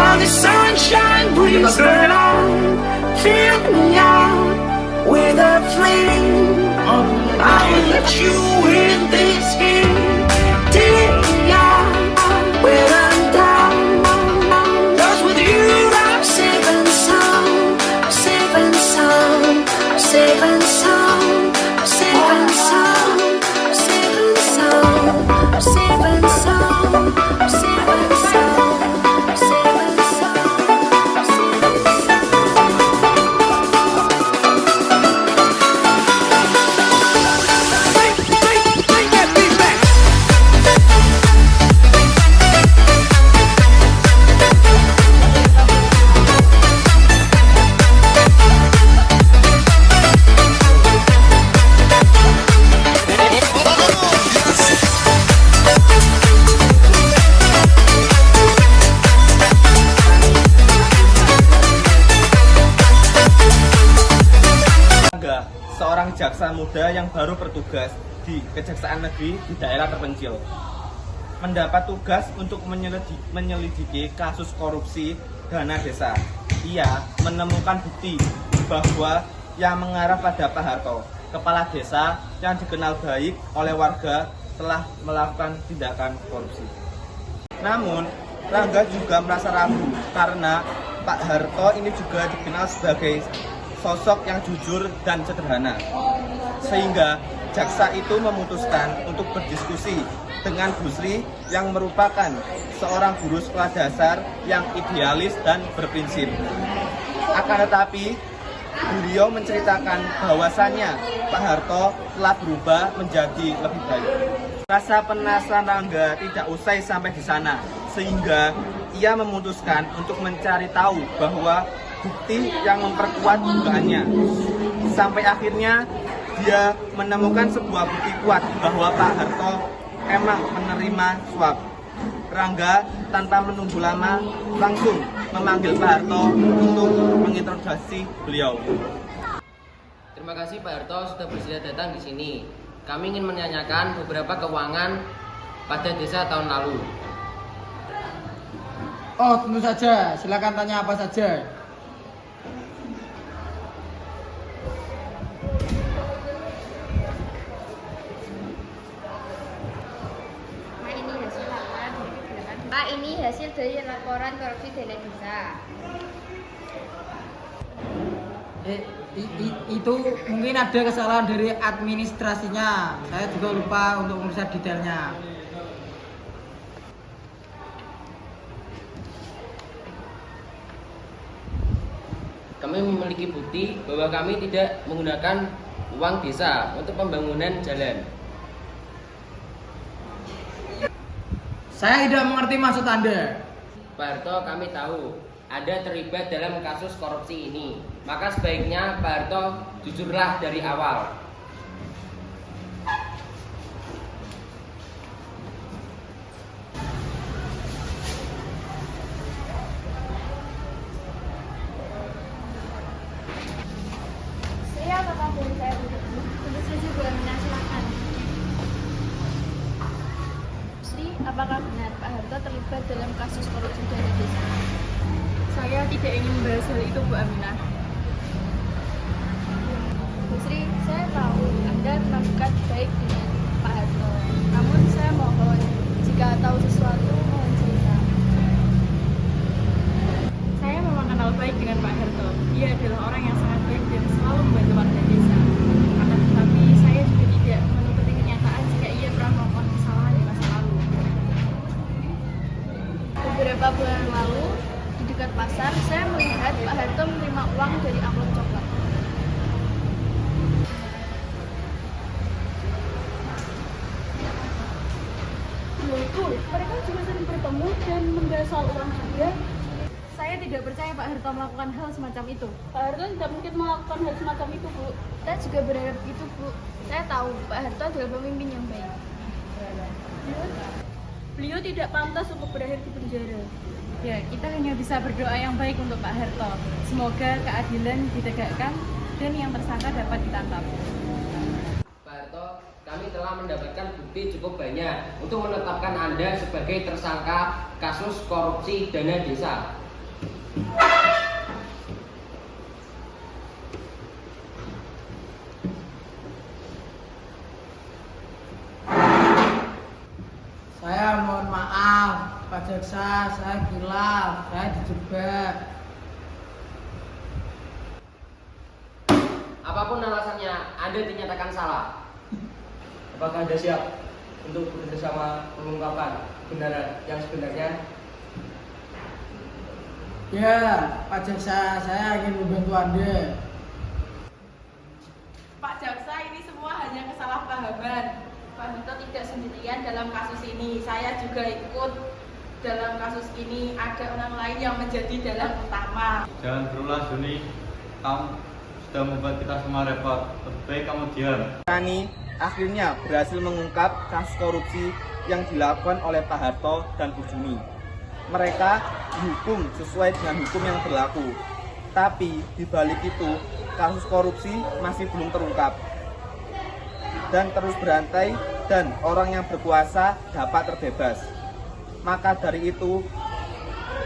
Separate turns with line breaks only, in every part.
All the sunshine brings the light. Fill me out with a flame. I hit you with this game. Take me out when I'm down. 'Cause with you I'm safe and sound. I'm safe and sound. I'm safe and sound. I'm safe and sound. I'm safe and sound. I'm safe and sound. I'm safe and sound. I'm safe and sound.
Seorang jaksa muda yang baru bertugas di Kejaksaan Negeri di daerah terpencil mendapat tugas untuk menyelidiki kasus korupsi dana desa. Ia menemukan bukti bahwa yang mengarah pada Pak Harto, kepala desa yang dikenal baik oleh warga, telah melakukan tindakan korupsi. Namun, Rangga juga merasa ragu karena Pak Harto ini juga dikenal sebagai sosok yang jujur dan sederhana, sehingga jaksa itu memutuskan untuk berdiskusi dengan Busri yang merupakan seorang guru sekolah dasar yang idealis dan berprinsip. Akan tetapi, beliau menceritakan bahwasannya Pak Harto telah berubah menjadi lebih baik. Rasa penasaran Rangga tidak usai sampai di sana, sehingga ia memutuskan untuk mencari tahu bahwa bukti yang memperkuat dugaannya. Sampai akhirnya dia menemukan sebuah bukti kuat bahwa Pak Harto emang menerima suap. Rangga tanpa menunggu lama langsung memanggil Pak Harto untuk menginterogasi beliau.
Terima kasih Pak Harto sudah bersedia datang di sini. Kami ingin menanyakan beberapa keuangan pada desa tahun lalu.
Oh, tentu saja. Silakan tanya apa saja.
Pak, ini hasil dari laporan korupsi dana desa.
Itu mungkin ada kesalahan dari administrasinya. Saya juga lupa untuk mengurus detailnya.
Kami memiliki bukti bahwa kami tidak menggunakan uang desa untuk pembangunan jalan.
Saya tidak mengerti maksud Anda.
Pak Harto, kami tahu Anda terlibat dalam kasus korupsi ini. Maka sebaiknya Pak Harto jujurlah dari awal.
Saya apakah boleh saya duduk? Tentu saja Bu Aminah, silakan. Sri, apakah benar Pak Harto terlibat dalam kasus korupsi dana desa?
Saya tidak ingin membahas hal itu, Bu Aminah.
Bu Sri, saya tahu Anda memang dekat baik dengan Pak Harto. Namun saya mohon, jika tahu sesuatu, mohon cerita.
Saya memang kenal baik dengan Pak Harto. Dia adalah orang yang sangat baik dan selalu membantu warga desa. Akan tetapi saya juga tidak menutupi kenyataan jika ia pernah melakukan kesalahan di masa lalu.
Beberapa bulan lalu, di dekat pasar, saya melihat Pak Harto menerima uang dari amplop coklat.
Betul, mereka juga sering bertemu dan membahas soal uang juga. Saya tidak percaya Pak Harto melakukan hal semacam itu. Pak Harto tidak mungkin melakukan hal semacam itu, Bu.
Kita juga berharap begitu, Bu. Saya tahu Pak Harto adalah pemimpin yang baik.
Beliau tidak pantas untuk berakhir di penjara.
Ya, kita hanya bisa berdoa yang baik untuk Pak Harto. Semoga keadilan ditegakkan dan yang tersangka dapat ditangkap.
Pak Harto, kami telah mendapatkan bukti cukup banyak untuk menetapkan Anda sebagai tersangka kasus korupsi dana desa.
Saya mohon maaf, Pak Jaksa, saya kilaf, saya dijebak.
Apapun alasannya, Anda dinyatakan salah.
Apakah Anda siap untuk bekerjasama mengungkapkan kebenaran yang sebenarnya?
Ya, Pak Jaksa, saya ingin membantu Anda.
Pak Jaksa, ini semua hanya kesalahpahaman. Pak Harto tidak sendirian dalam kasus ini. Saya juga ikut dalam kasus ini. Ada orang lain yang menjadi dalang utama.
Jangan berulah, Joni. Kamu sudah membuat kita semua repot. Lebih baik kamu diam.
Kami akhirnya berhasil mengungkap kasus korupsi yang dilakukan oleh Pak Harto dan Bu Juni. Mereka dihukum sesuai dengan hukum yang berlaku. Tapi di balik itu, kasus korupsi masih belum terungkap dan terus berantai dan orang yang berkuasa dapat terbebas. Maka dari itu,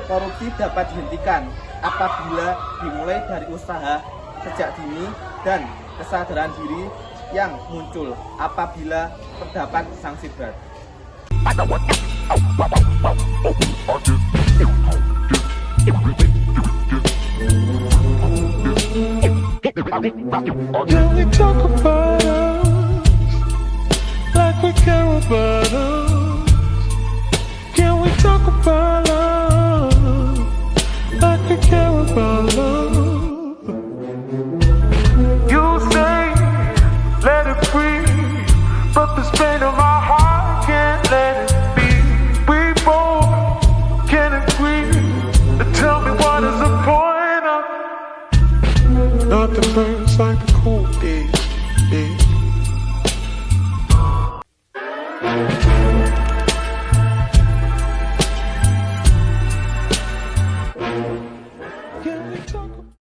korupsi dapat dihentikan apabila dimulai dari usaha sejak dini dan kesadaran diri yang muncul apabila terdapat sanksi berat.
Can we talk about us like we care about us? Can we talk about us like we care about us? You say let it breathe, but this pain of my heart can't let it be. We both can agree. Tell me what is the point of nothing burns like the cold days.